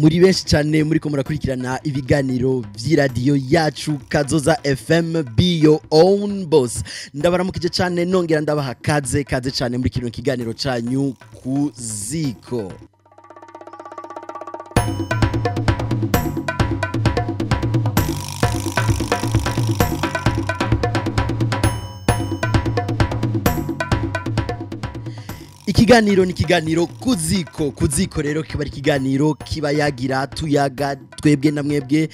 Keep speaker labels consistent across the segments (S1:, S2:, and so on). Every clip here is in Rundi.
S1: muri benshi cyane muri ko murakurikirana ibiganiro by'iradiyo yacu Kazoza FM be your own boss. Ndabaramukije cyane nongera ndabaha kaze cyane muri kino kiganiro cyanyu KU.ZÍKO. Ikiganiro ni ikiganiro KU.ZÍKO rero kiba ari ikiganiro kiba yagira tuyaga twebwe na mwebwe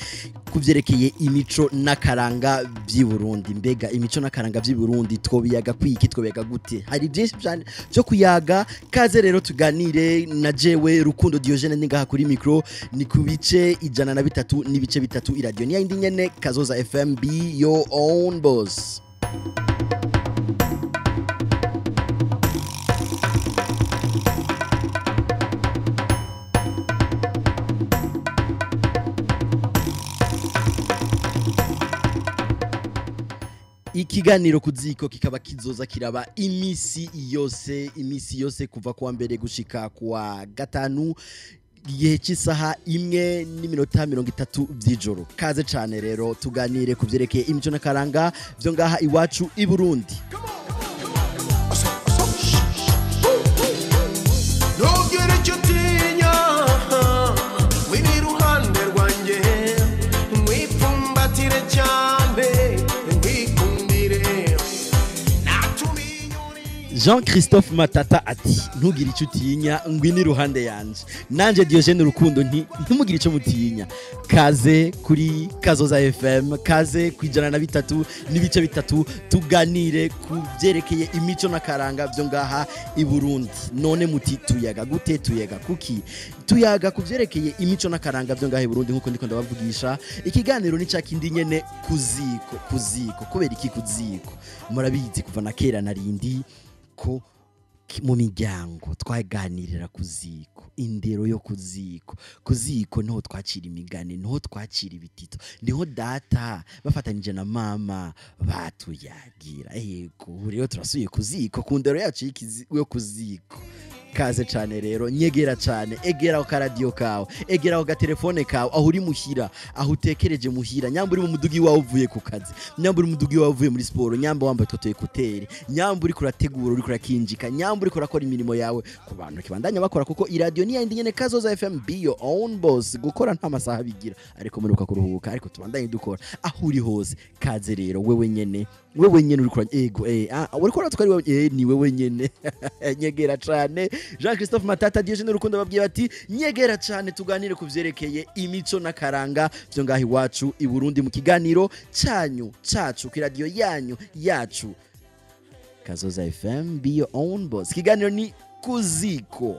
S1: kuvyerekeye imico nakaranga by'i Burundi. Mbega imico nakaranga by'i Burundi twobiyaga kwiki, twobiyaga gute? Hari byinshi cyane byo kuyaga. Kaze rero tuganire na jewe Rukundo Diogene ningaha kuri micro, ni ku bice 103 n'ibice bitatu iradiyo ni yindi nyene Kazoza FM be your own boss. Ikiganiro KU.ZÍKO kikaba kizoza kiraba iminsi yose kuva kuwa mbere gushika kuwa gatanu igihe cy'isaha 1:30 by'ijoro. Kaze cyane rero tuganire kuvyerekeye imico nakaranga byo ngaha iwacu i Burundi. Jean-Christophe Matata ati ntugire icyo utinya ngwini ruhande yanje. Nanje Diogene Rukundo ntimugire icyo mutinya. Kaze kuri Kazoza FM, kaze kwijana na bitatu n'ibice bitatu tuganire kuvyerekeye imico nakaranga byo ngaha i Burundi. None muti tuyaga gute, tuyaga kuki? Tuyaga kuvyerekeye imico nakaranga byo ngaha i Burundi nkuko ndiko ndabavugisha. Ikiganiro ni cakindi nyene KU.ZÍKO. Kubera iki KU.ZÍKO? Murabizi kuva na kera narindi ko mu miryango twaganirira KU.ZÍKO, indero yo KU.ZÍKO niho twacira imigani, niho twacira ibitito, niho data bafatanyije na mama batuyagira. Yego rero turasuye KU.ZÍKO ku ndero yacu yo KU.ZÍKO. Kaze cyane rero, nyegera cyane, egera ku radio kawe, egera ku telefone kawe, aho uri muhira, aho utekereje muhira, nyamba uri mu mudugi wawe uvuye ku kazi, nyamba uri mu mudugi wawe uvuye muri sport, nyamba wambaye toto ekuteri, nyamba uri kurategura, uri kurakinjika, nyamba uri kurakora imirimo yawe ku bantu kibandanya bakora, kuko iradiyo ni yindi nyene Kazoza FM be your own boss. Gukora nta masaha bigira, ariko muruka kuruhuka, ariko tubandanye dukora aho uri hose. Kaze rero wewe nyene uri kura uri kora twari wewe ni wewe nyene. Nyegera cyane Jean-Christophe Matata Diogene Rukundo babwiye bati nyegera cyane tuganire kuvyerekeye imico nakaranga byo ngahi wacu i Burundi mu kiganiro cacu ku radio yacu Kazoza FM be your own boss. Kiganiro ni KU.ZÍKO.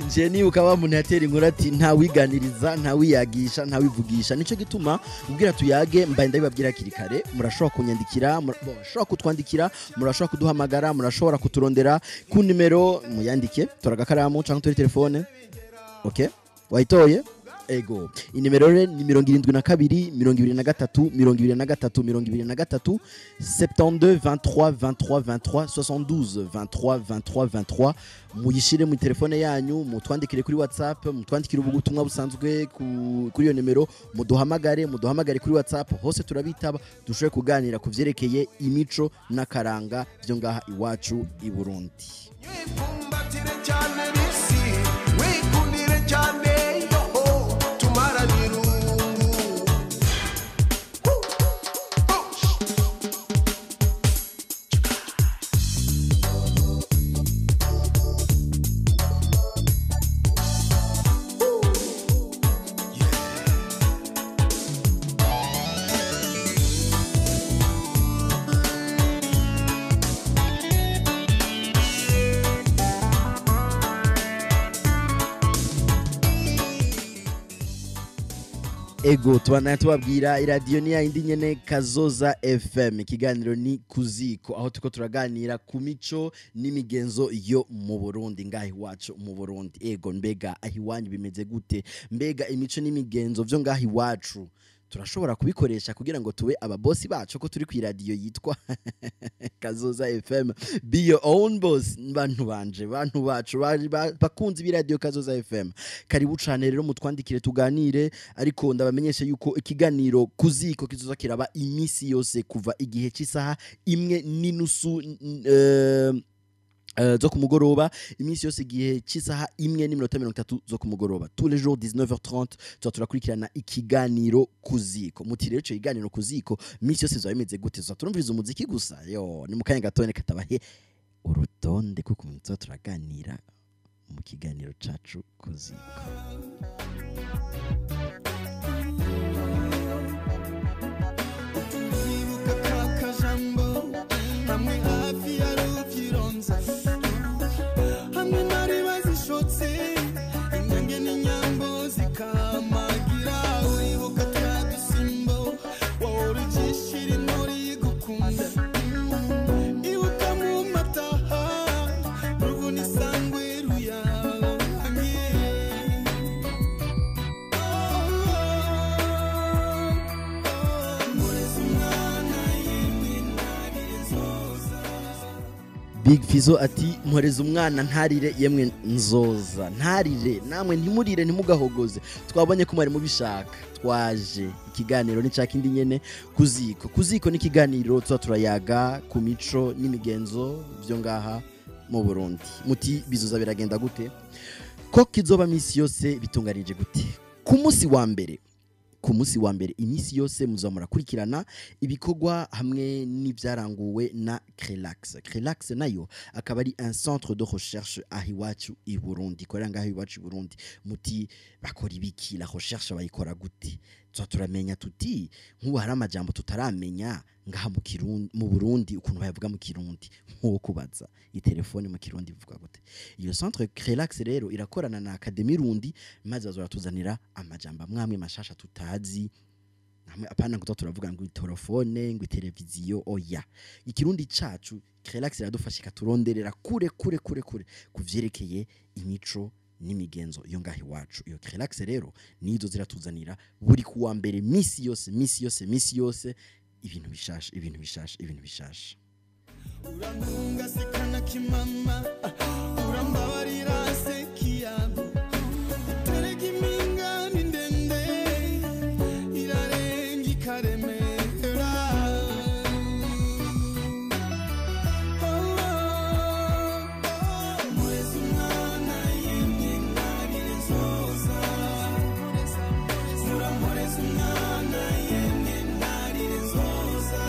S1: Njeni ukaba muntu yatera inkuru ati nta wiganiriza, nta wiyagisha, nta wivugisha. Nico gituma ubwira tuyage mbaye ndabibabwira kirikare. Murashobora kunyandikira, murashobora kutwandikira, murashobora kuduhamagara, murashobora kuturondera ku nimero muyandike toragakaramu cyangwa turi telefone. Okay, wayitoye? Ego inimero ni 72 23 72 23 72 23 muyishire mu telefone yanyu, mutwandikire kuri WhatsApp, mutwandikire ubutumwa busanzwe kuri iyo nimero, muduhamagare kuri WhatsApp, hose turabitaba dushoboye kuganira kuvyerekeye imico nakaranga byo ngaha iwacu i Burundi. ego tubana tubabwira iradiyo ni yindi nyene Kazoza FM ikiganiro ni kuziko aho tuko turaganira ku mico n'imigenzo yo mu Burundi ngahi wacu mu Burundi ego mbega ahiwanyu bimeze gute mbega imico n'imigenzo vyo ngahi wacu turashobora kubikoresha kugira ngo tube ababosi bacu ko turi ku radio yitwa Kazoza FM be your own boss bantu banje bantu bacu bakunze bi radio Kazoza FM karibu cyane rero mutwandikire tuganire ariko ndabamenyesha yuko ikiganiro kuziko kizoza kiraba iminsi yose kuva igihe cy'isaha imwe n'inusu zo kumugoroba iminsi yose gihe cy'isaha imwe n'iminota 30 zo kumugoroba tous les jours 19h30 turakurikirana ikiganiro kuziko muti rero cyo ikiganiro kuziko iminsi yose zo bimeze gute zo turumviriza umuziki gusa yo ni mukanya gatone katabahe urutonde kuko mutso turaganira mu kiganiro cacu kuziko Big Fizo ati mporeza umwana ntarire yemwe nzoza ntarire namwe ntimurire ntimugahogoze twabonye ko mwari mubishaka twaje ikiganiro ni caka indi nyene kuziko ni ikiganiro turayaga ku mico n'imigenzo vyo ngaha mu Burundi muti bizoza biragenda gute ko kizoba misi yose bitunganije gute ku munsi wa mbere iminsi yose muzamura kurikirana ibikogwa hamwe n'ivyaranguwe na Relax nayo akaba ari un centre de recherche ahiwacu i Burundi korera ngaho iwacu i Burundi muti bakora ibiki la recherche bayikora gute turamenya tuti nkuba hari amajambo tutaramenya ngaha mu Burundi ukuntu bayavuga mu Kirundi nko kubaza itelefone mu Kirundi bivuga gute iyo centre Relax rero irakorana na Academy Rundi maze bazoratuzanira amajambo amwe mashasha tutazi namwe apana ngo turavuga ngo telefone ngo televiziyo oya ikirundi cacu Relax iradufasha ikaturonderera kure kuvyerekeye imico n'imigenzo yo ngahi wacu iyo Relax rero nizo ziratuzanira buri kuwa mbere misi yose ibintu bishasha urantunga sikana kimama urambabarira sekiyabo terega iminga ndende irarenga ikaremera mureza umwana yemwe ntarire nzoza mureza umwana yemwe ntarire nzoza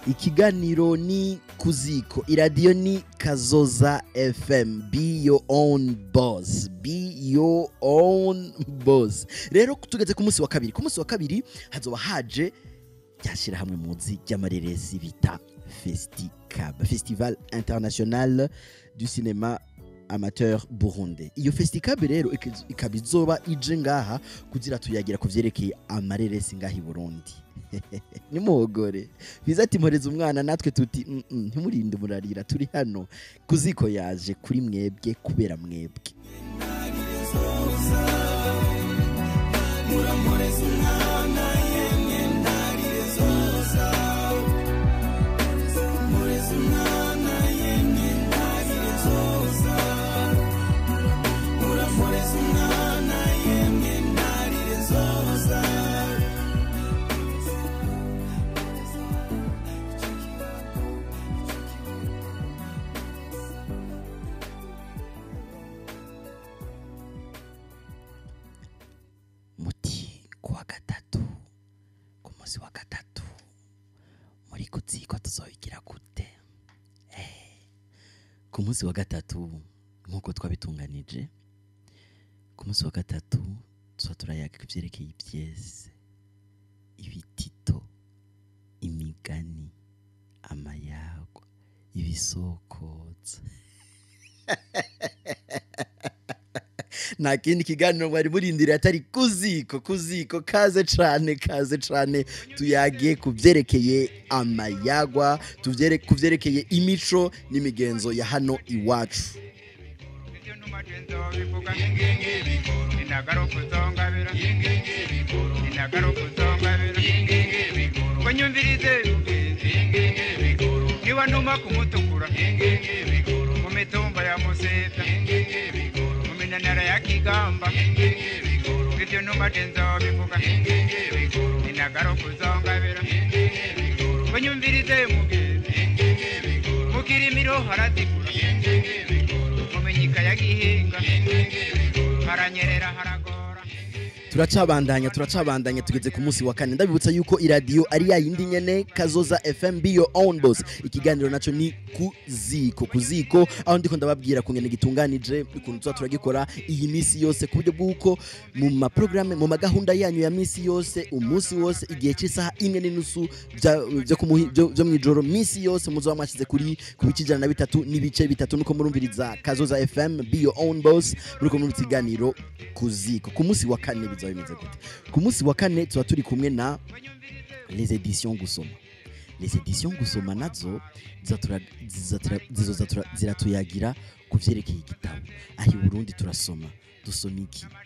S1: ikiganiro ni kuziko iradiyo ni Kazoza FM be your own boss rero tugeze ku munsi wa kabiri hazoba haje yashira hamwe muzi y'amareresi bita Festival International du Cinéma Amateur Burundi iyo festival rero ikabizoba ije ngaha kuzira tuyagira kuvyerekeye amareresi ngahi Burundi ni mogore biza ati mporeza umwana natwe tuti ntimurinde murarira turi hano kuziko yaje kuri mwebwe kubera mwebwe muramporeza umwana yemwe ndarire zoza mporeza umwana yemwe ndarire zoza muramporeza umwana yemwe ndarire zoza tuzoyigira gute ku munsi wa gatatu nkuko twabitunganije ku munsi wa gatatu turayaga ivyerekeye ibyeze ibitito imigani amayagwa ibisokoza nta kindi kiganiro mwari murindira atari kuziko kaze cane tuyage kuvyerekeye amayagwa kuvyerekeye imico n'imigenzo ya hano iwacu.
S2: Niwa numa kumutukura mu mitumba ya Museta mu minanara ya Kigamba ibyo numa tenzo bivuga inagaro kuzongabira banyumvirize mukirimiro haratikura mumenyika ya Gihinga haranyerera haragora.
S1: turacabandanya tugeze ku munsi wa kane ndabibutsa yuko iradio ari ya yindi nyene Kazoza FM be your own boss. Ikiganiro naco ni kuziko aho ndiko ndababwira kungene gitunganije ukuntu turagikora iyi misi yose ku buryo bwuko mu ma programme mu magahunda yanyu ya misi yose umunsi wose igihe cy'isaha 1:30 byo mwijoro misi yose muzo mwashize kuri kubikijana na 3 n'ibice 3 nuko murumviriza Kazoza FM be your own boss muri mu kiganiro kuziko ku munsi wa kane bizaba bimeze gute. Ku munsi wa kane tuba turi kumwe na les éditions gusoma. Les éditions gusoma nazo ziratuyagira kuvyerekeye igitabo. Ahi Burundi turasoma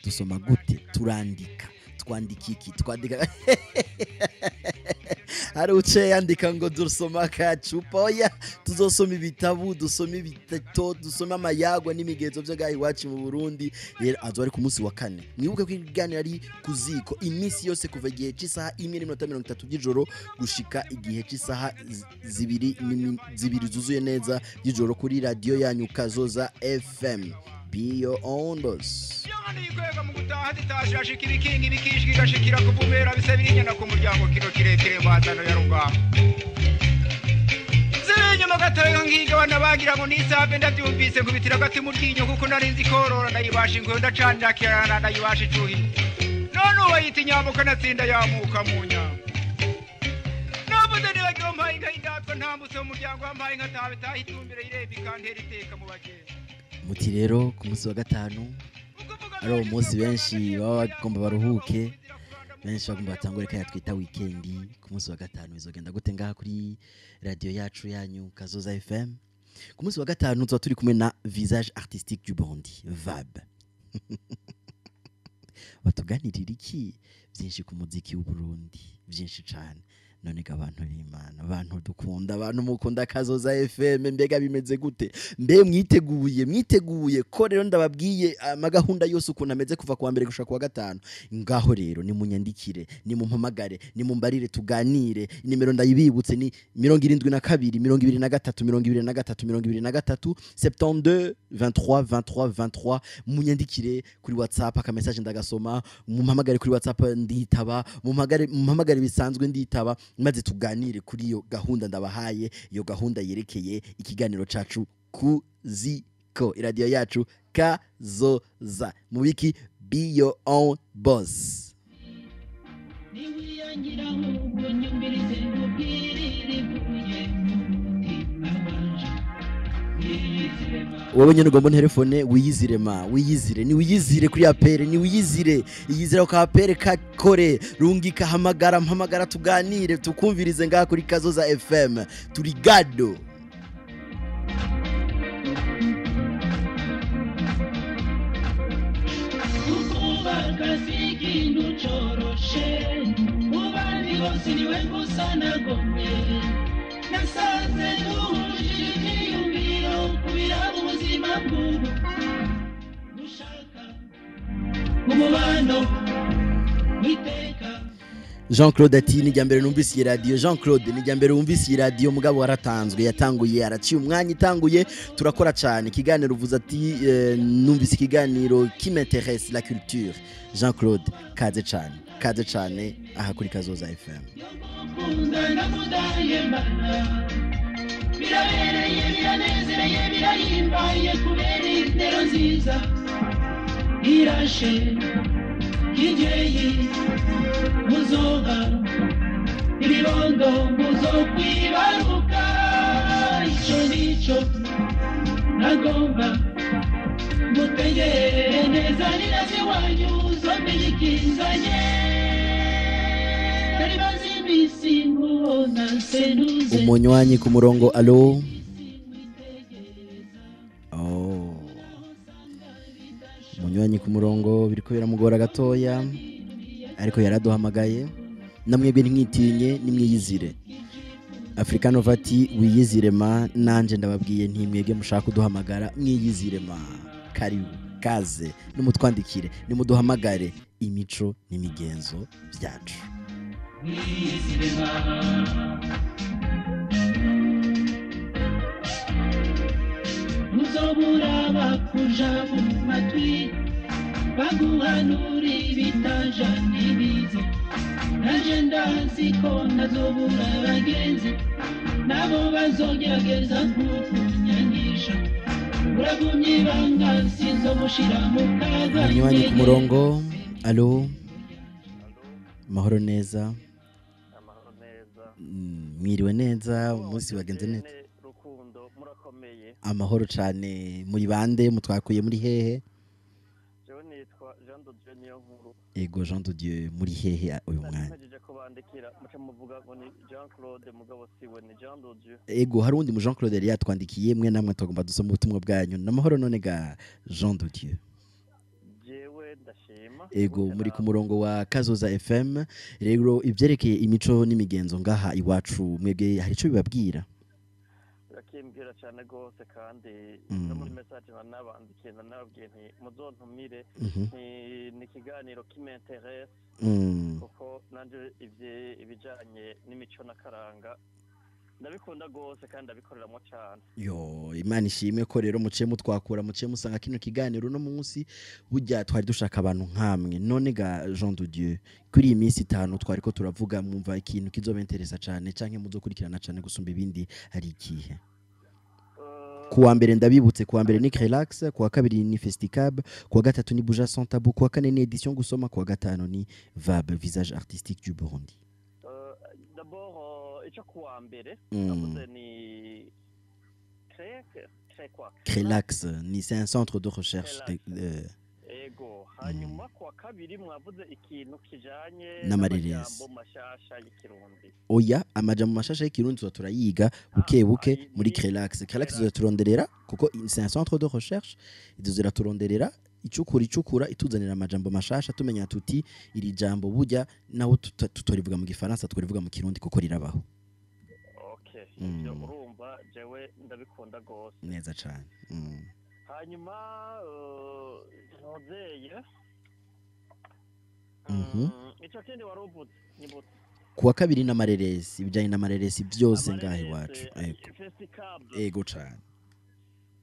S1: dusoma gute twandika iki hari uce yandika ngo dusoma kacupa oya tuzosoma ibitabu dusoma ibiteto dusoma amayagwa n'imigenzo byo gahi wacu mu Burundi rero azo ari ku munsi wa kane. Mwibuke ko ikiganiro ari kuziko iminsi yose kuva igihe cy'isaha 1:30 y'ijoro gushika igihe cy'isaha 2 zuzuye neza y'ijoro kuri radio yanyu Kazoza FM be your own boss.
S2: Yigwega mu gutaha ditashashika ibikingi bikishika gashikira kuvumera bisabirinyana ku muryango kiro kirekire bazano ya rugamba. Zenya magatayo ngiga bana bagira ngo nisabe ndabyumvise nkubitira gati mu ryinyo kuko narinzi korora ndayibasha ingo ndacanira kirana ndayibasha icuhi. None wayita inyambo kanatsinda yamuka mu nyambo. Nabuze nibagira mpaye ngatwa ntambutse mu muryango wampaye nkatabe tahitumbire irebi kantera iteka mu bagenda.
S1: Muti rero ku munsi wa gatanu ari umunsi benshi baba bagomba baruhuke benshi bagomba batangure kaya twita weekend. Ku munsi wa gatanu bizogenda gute ngaha kuri radio yacu yanyu Kazoza FM. Ku munsi wa gatanu tuba turi kumwe na visage artistique du Burundi VAB. Batuganirira iki byinshi ku muziki w'u Burundi byinshi cyane. None abantu b'Imana abantu dukunda abantu mukunda Kazoza FM mbega bimeze gute mbe mwiteguye ko rero ndababwiye amagahunda yose ukuntu ameze kuva ku wa mbere gushaka ku wa gatanu ngaho rero ni munyandikire ni mumpamagare ni mumbarire tuganire nimero ndayibibutse ni 72 23 72 23 munyandikire kuri WhatsApp aka message ndagasoma mumpamagare kuri WhatsApp nditaba mumpamagare bisanzwe nditaba maze tuganire kuri iyo gahunda ndabahaye iyo gahunda yerekeye ikiganiro cacu kuziko iradio yacu Kazoza mubiki be your own boss. Wowe nyene ugomba telefone wiyizire kuri apere ni wiyizire ka apere kakore rungika mpamagara tuganire tukumvirize ngaha kuri Kazoza FM turi gado. Jean-Claude ati ni jambere numvise iyi radio. Jean-Claude ni jambere wumvise iyi radio mugabo waratanzwe yatanguye araciye umwanya itanguye turakora cyane ikiganiro uvuze ati numvise ikiganiro qui m'intéresse la culture. Jean-Claude kaze cyane aha kuri Kazoza FM.
S3: birabereye biranezereye birahimbaye kubera intero nziza irashe kigeye muzoga ibibondo muzokwibaruka icyo nicyo nagomba mutegere neza ninazi wanyu zomenya ikizanye bari bazi iminsi ngubona senuze
S1: umunywanyi ku murongo alo umunywanyi ku murongo biriko biramugora gatoya ariko yaraduhamagaye namwebwe ntimwitinye nimwiyizire Africano vati wiyizire ma nanje ndababwiye ntimwebwe mushaka kuduhamagara mwiyizire ma karibu kaze nimutwandikire nimuduhamagare imico n'imigenzo byacu
S3: muzobura bakuja mu matwi baguhanura ibitaja n'ibizi naje ndazi ko ntazobura abagenzi nabo bazogerageza kukunyangisha uragumye ibanga sinzomushira mu kaga
S1: umunywanyi ku murongo alo mahoro neza mwiriwe neza umunsi wagenze neza amahoro cyane muri bande mutwakuye muri hehe ego Jean de Dieu muri hehe uyu mwanya ego hari undi mu Jean Claude yari yatwandikiye mwe namwe tugomba dusoma ubutumwa bwanyu n'amahoro none ga Jean de Dieu ego muri ku murongo wa Kazoza FM rero ibyerekeye imico n'imigenzo ngaha iwacu mwebwe hari icyo bibabwira
S4: kimbwira cyane gose kandi no muri message banabandikiye nababwiye nti muzontumire ni ikiganiro kimenteresse kuko nanje ibijanye n'imico nakaranga ndabikunda gose kandi ndabikoreramwo cyane
S1: yo imana ishimwe ko rero muciye mutwakura muciye musanga kino kiganiro no munsi burya twari dushaka abantu nkamwe none ga Jean de Dieu kuri iyi minsi 5 twari ko turavuga mwumva ikintu kizobenteresa cyane canke muzokurikirana cyane gusumba ibindi hari ikihe kuwa mbere ndabibutse kuwa mbere ni relax kuwa kabiri ni festicab kuwa gatatu ni buja sans tabou kuwa kane ni edition gusoma kuwa gatano ni vab visage artistique du Burundi
S4: d'abord ico kuwa mbere navuze ni
S1: relax ni c'est un centre de recherche
S4: ego hanyuma kuwa kabiri mwavuze ikintu kijanye
S1: n'amareresi
S4: mashasha y'ikirundi
S1: oya amajambo mashasha y'ikirundi turayiga buke buke muri relax turonderera kuko c'est un centre de recherche iduzira turonderera icukura ituzanira amajambo mashasha tumenya tuti iri jambo burya naho tutorivuga mu gifaransa twarivuga mu kirundi kuko rirabaho
S4: okay urumva jewe ndabikunda gose
S1: neza cyane
S4: hanyuma nozeye icyo kindi waruvuze nibutse
S1: kuwa kabiri n'amareresi ibijanye n'amareresi byose ngahe iwacu ego cyane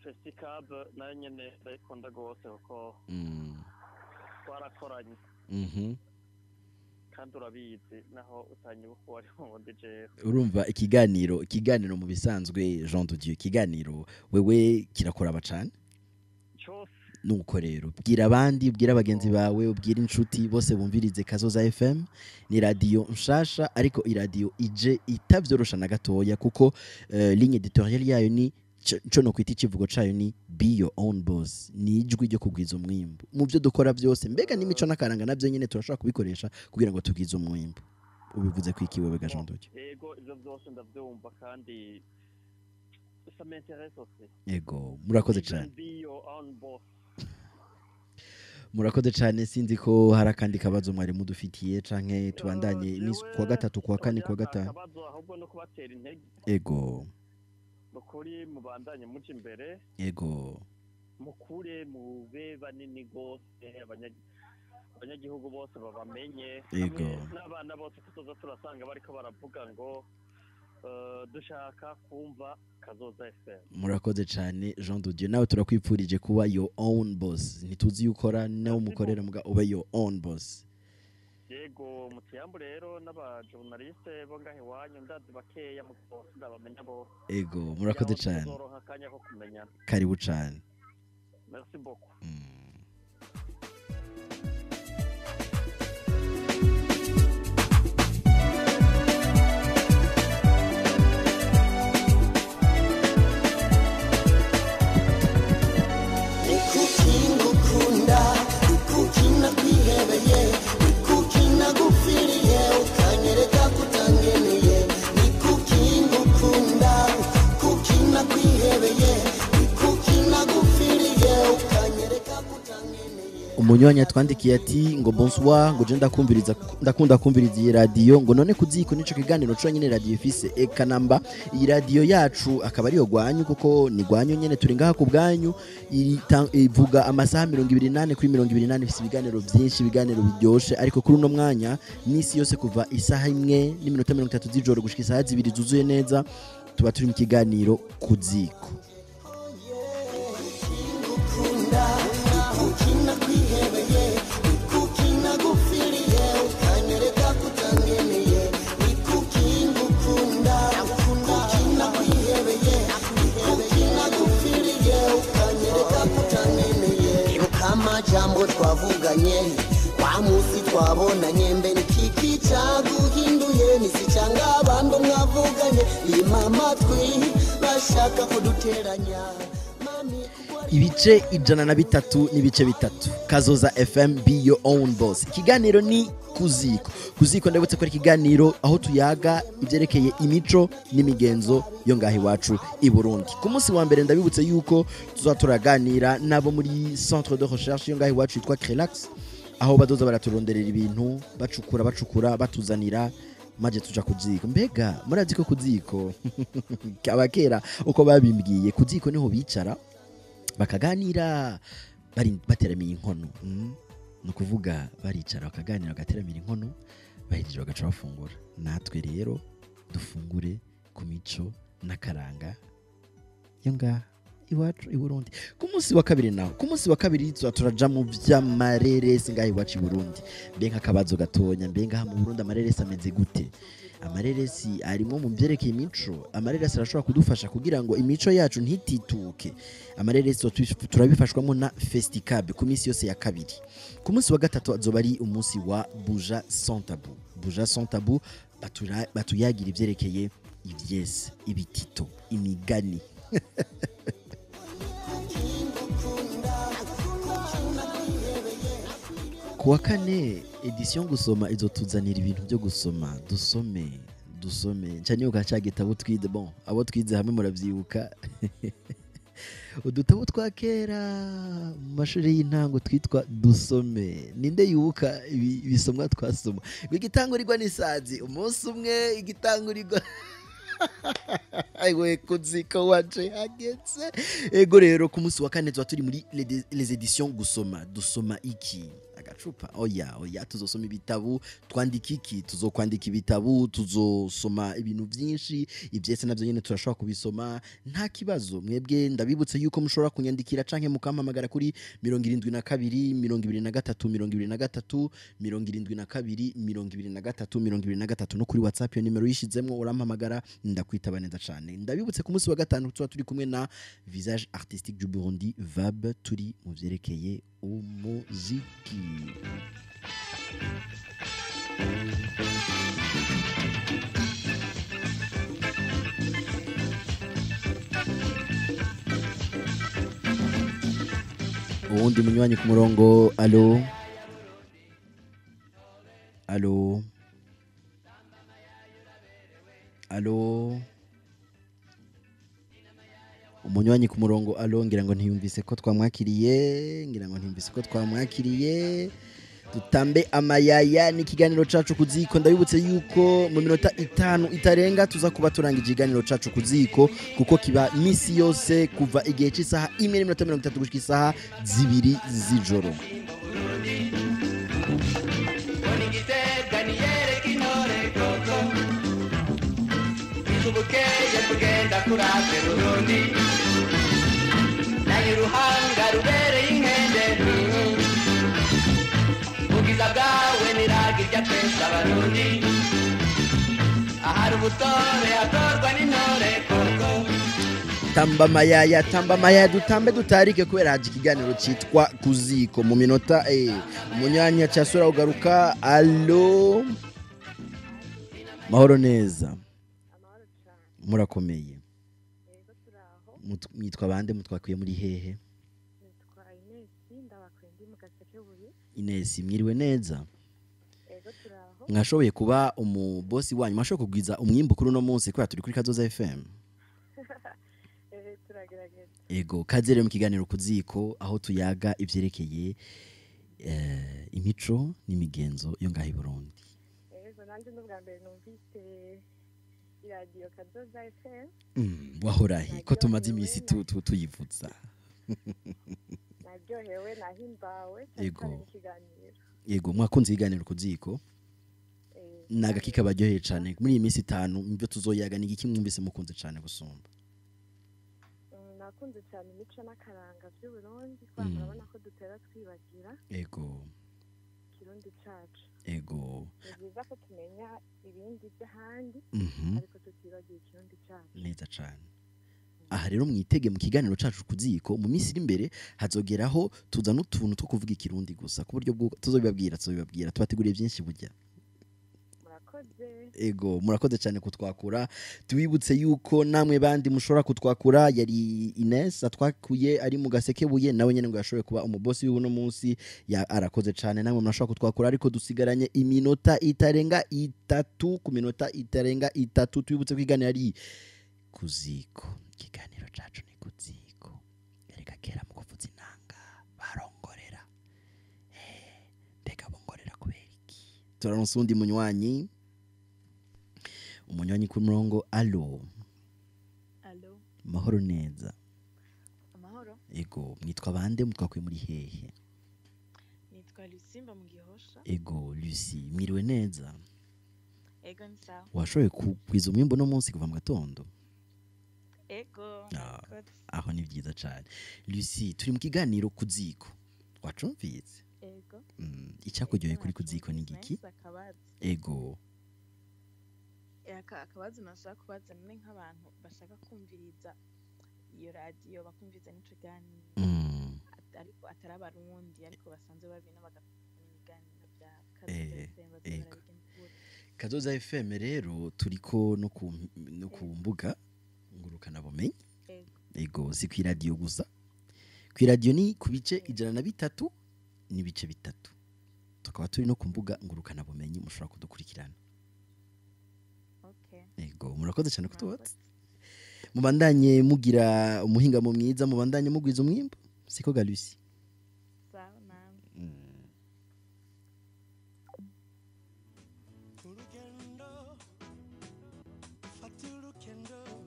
S4: festicab nayo nyene ndayikunda gose kuko twarakoranye kandi urabizi naho utanyibuka wari wundi jewe
S1: urumva ikiganiro mu bisanzwe Jean de Dieu ikiganiro wewe kirakora abacane nuko rero bwira abandi bwira abagenzi bawe ubwira inshuti bose bumvirize Kazoza FM ni radio nshasha ariko iradio ije itavyorosha na gatoya kuko ligne editoriale yayo ni cyo no kwita ikivugo cayo ni be your own boss ni ijwi ryo kugwiza umwimbu mu byo dukora byose mbega n'imico nakaranga navyo nyene turashaka kubikoresha kugira ngo tugwize umwimbu ubivuze ko iki wewe ga Jean Doge
S4: yego ivyo byose ndavyumva kandi ça m'intéresse aussi
S1: yego murakoze cyane murakoze cyane sinzi ko hari akandi kabazo mwari mudufitiye canke tubandanye iminsi kuwa gatatu kuwa kane kuwa gatanu
S4: kabazo ahubwo no kubatera intege
S1: ego
S4: mukuri mubandanye muci imbere
S1: ego
S4: mukure mube banini gose abanyagihugu bose babamenye n'abana bose tuzoza turasanga bariko baravuga ngo dushaka kumva Kazoza FM
S1: murakoze cyane Jean de Dieu nawe turakwipfurije kuba your own boss ntituzi ukora nawe umukorera muga uba your own boss
S4: yego mutiyambu rero n'abajournaliste bo ngahe wanyu ndazi bakeya mu bose ndabamenya bose
S1: ego murakoze cyane
S4: tuzoronka akanya ko kumenyana
S1: karibu cyane
S4: merci beaucoup
S1: umunywanyi atwandikiye ati ngo bonsoir ngo je ndakunda kumviriza iyi radio ngo none kuziko nico kiganiro cyo nyine radio ifise eka namba iyi radio yacu akaba ariyo gwanyu kuko ni gwanyu nyene turi ngaha ku bwanyu ivuga amasaha 28 kuri 28 ifise ibiganiro byinshi ibiganiro biryoshe ariko kuri uno mwanya nisi yose kuva isaha 1 n'iminota 30 z'ijoro gushika isaha 2 zuzuye neza tuba turi mu kiganiro kuziko
S5: jambo twavuganye wa musi twabonanye mbere kiki cyaguhinduye nisicanga abando mwavuganye imama twi bashaka kuduteranya
S1: ibice 103 n'ibice bitatu Kazoza FM be your own boss ikiganiro ni kuziko ndabutse ko ikiganiro aho tuyaga ibyerekeye imico n'imigenzo yo ngahi wacu i Burundi ku munsi wa mbere ndabibutse yuko tuzaturaganira nabo muri centre de recherche yo ngahi wacu yitwa Relax aho badoza baraturonderera ibintu bacukura batuzanira maje tuja kuziko mbega murazi ko kuziko kabakera uko babimbwiye kuziko niho bicara bakaganira bari bateramiye inkono no kuvuga baricara bakaganira bagateramira inkono bahejeje bagaca bafungura natwe rero dufungure ku mico n'akaranga yo nga iwacu i Burundi ku munsi wa kabiri naho ku munsi wa kabiri turaja mu vy'amareresi ngaho iwacu i Burundi mbe nk'akabazo gatonya mbe ngaha mu Burundi amareresi ameze gute amareresi arimo mu byerekeye imico amareresi arashobora kudufasha kugira ngo imico yacu ntitituke amareresi turabifashwamo na festicab ku minsi yose ya kabiri ku munsi wa gatatu azoba ari umunsi wa buja sans tabou batuyagira ibyerekeye ivyese ibitito imigani kuwa kane edition gusoma izotuzanira ibintu byo gusoma dusome cyane uko gitabo twize bon abo twize hamwe muravyibuka udutabo twa kera mu mashuri y'intango twitwa dusome ninde yubuka ibisomwa twasoma igitangurirwa n'isazi umunsi umwe igitangurirwa aiwe kuziko waje hagetse ego rero ku munsi wa kane turi muri les éditions dusoma iki agacupa oya tuzosoma ibitabu twandika iki tuzokwandika ibitabu tuzosoma ibintu byinshi ibyese navyo nyene turashobora kubisoma nta kibazo mwebwe ndabibutse yuko mushobora kunyandikira canke mukampamagara kuri 72 23 72 no kuri WhatsApp yo nimero yishizemwo urampamagara ndakwitaba neza cyane ndabibutse ku munsi wa gatanu turi kumwe na visage artistique du Burundi VAB turi mu vyerekeye umuziki uwundi munywanyi ku murongo allo umunywanyi ku murongo allo ngira ngo ntiyumvise ko twamwakiriye dutambe amayaya ni kiganiro cacu kuziko ndabibutse yuko mu minota 5 itarenga tuza kuba turangije ikiganiro cacu kuziko kuko kiba misi yose kuva igihe cy'isaha 1:30 gushika isaha 2 z'ijoro
S6: Ubukeye kugenda kurate Burundi nayo ruhanga rubereye inkende ugiza bwawe niragirya twese abarundi ahari ubutore hatorwa n'intore koko
S1: tamba mayaya dutambe dutarike kubera haje ikiganiro citwa kuziko mu minota umunyanya cyasura ugaruka. Allo mahoro neza murakomeye mwitwa bande mutwakwiye muri hehe? Inesi mwiriwe neza mwashoboye kuba umubosi wanyu mwashoboye kugwiza umwimbu kuri uno munsi kubera turi kuri Kazoza FM. Ego kazere mu kiganiro kuziko aho tuyaga ivyerekeye imico n'imigenzo yo ngaho i Burundi.
S7: Ego nanje n'ubwa mbere numvise radio Kazoza FM.
S1: Wahorahi ko tumaze imisi tuyivuza.
S7: Naryohewe nahimbawe
S1: Ego
S7: ikiganiro.
S1: Ego mwakunze ikiganiro kuziko. Naga kikabaryoheye cyane muri iyi minsi 5 mvyo tuzoyaga nigiki mwumvise mukunze cyane gusumba.
S7: Nakunze cyane imico n'akaranga by'u Burundi twabona ko dutera twibagira.
S1: Ego
S7: Kirundi cacu.
S1: Ego
S7: Bivuga ko tumenya ibindi by'ahandi ariko tutibagiye Kirundi cacu.
S1: Neza cyane. Aha rero mwitege mu kiganiro cacu kuziko mu minsi iri imbere hazogeraho tuzana utuntu two kuvuga ikirundi gusa ku buryo bwo tuzobibabwira tubateguriye byinshi burya. Ego murakoze cyane kutwakura tubibutse yuko namwe bandi mushobora kutwakura. Yari Ines atwakuye ari mu gasekebuye nawe nyene ngo yashoboye kuba umubosi w'uno munsi arakoze cyane. Namwe murashobora kutwakura ariko dusigaranye iminota itarenga 3 ku minota itarenga 3 tubibutse kwiganira ari kuziko. Ikiganiro cacu ni kuziko ereka kera mu kuvuza inanga barongorera mbega bongorera kubera iki? Turaronse undi munywanyi ku murongo. Allo mahoro neza.
S8: Amahoro.
S1: Ego mwitwa bande mutwakwiye muri hehe?
S8: Nitwa Lusimba mu Gihosha.
S1: Ego Lucy mwiriwe neza.
S8: Ego nsa.
S1: Washoboye kugwiza umwimbo no munsi kuva mu gatondo?
S8: Ego.
S1: Aho ni byiza cyane. Lucy turi mu kiganiro kuziko wacumvise?
S8: Ego.
S1: Icyakujyoye kuri kuziko ni giki? Ego
S8: akabazo nashaka kubaza none nk'abantu bashaka kumviriza iyo radio bakumviza n'ico kiganiro ariko atari abarundi ariko basanzwe babina bagafata ibiganiro bya
S1: Kazoza FM rero turiko no ku mbuga ngurukana bumenyi. Ego si ku radio gusa, ku radio ni ku bice 103 n'ibice 3 tukaba turi no ku mbuga ngurukana bumenyi mushobora kudukurikirana. Ego murakoze cyane kutubatse. Mubandanye mugira umuhinga mu mwiza mubandanye mugwiza umwimbo siko Galusi.
S8: Sawa namwe.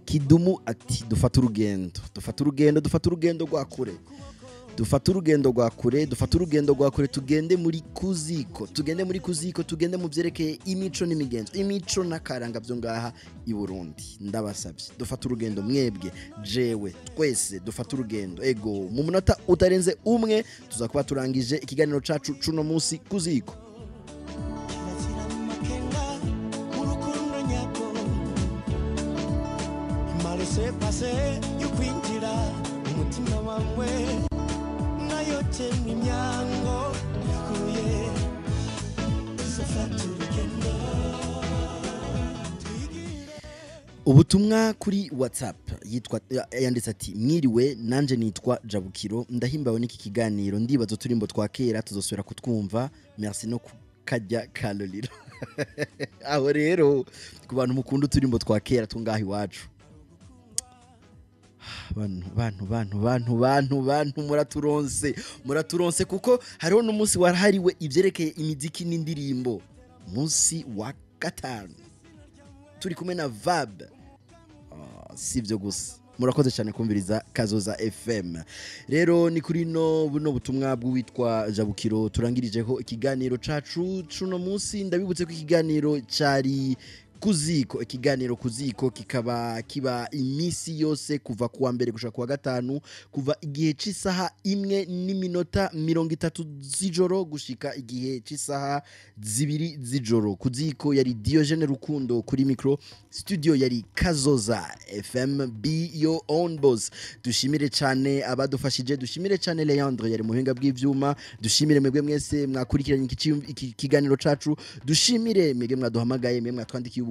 S1: Kidumu ati dufata urugendo rwa kure. Dufata urugendo rwa kure tugende muri kuziko tugende mu byerekeye imico n'imigenzo imico n'akaranga byo ngaha i Burundi. Ndabasabye dufata urugendo mwebwe jewe twese dufata urugendo. Ego mu munota utarenze umwe tuzakuba turangije ikiganiro cacu cuno munsi kuziko.
S9: Se pase yo kwinjira umutima wawe nayote imyango kuye
S1: ubutumwa kuri WhatsApp yanditse ati mwiriwe nanje nitwa Jabukiro ndahimbawe n'iki kiganiro ndibazo turimbo twakera tuzosubira kutwumva merci no kajya kaloliro. Aho rero ku bantu mukunda turimbo twakera tungahi wacu bantu muraturonse kuko hariho n'umunsi warahariwe ivyerekeye imiziki n'indirimbo munsi wa 5 turi kumwe na Vab. Sivyo gusa murakoze cyane kumviriza Kazoza FM. Rero ni kuri buno butumwa bw'uwitwa Jabukiro turangirijeho ikiganiro cacu cuno munsi. Ndabibutse ko ikiganiro cyari kuziko ikiganiro kuziko kikaba kiba iminsi yose kuva kuwa mbere gushika kuwa gatanu kuva igihe c'isaha 1:30 z'ijoro gushika igihe c'isaha 2 z'ijoro. Kuziko yari Diogene Rukundo kuri micro, studio yari Kazoza FM, be your own boss. Dushimire cyane abadufashije, dushimire cyane Leandre yari muhinga bw'ivyuma, dushimire mwebwe mwese mwakurikiranye iki kiganiro cacu, dushimire mwebwe mwaduhamagaye, mwebwe mwatwandikiye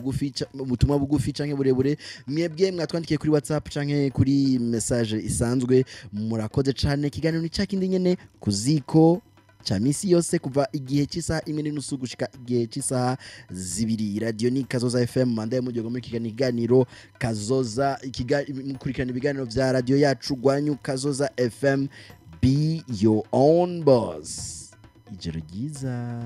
S1: ubutumwa bugufi canke burebure, mwebwe mwatwandikiye kuri WhatsApp canke kuri message isanzwe. Murakoze cyane. Ikiganiro ni cyakindi nyene kuziko cha misi yose kuva igihe c'isaha 1:30 gushika igihe c'isaha 2. Radio ni Kazoza FM, mandaye mujyoga muri kiganiro Kazoza, mukurikirana ibiganiro vya radio yacu gwanyu Kazoza FM, be your own boss. Ijoro ryiza.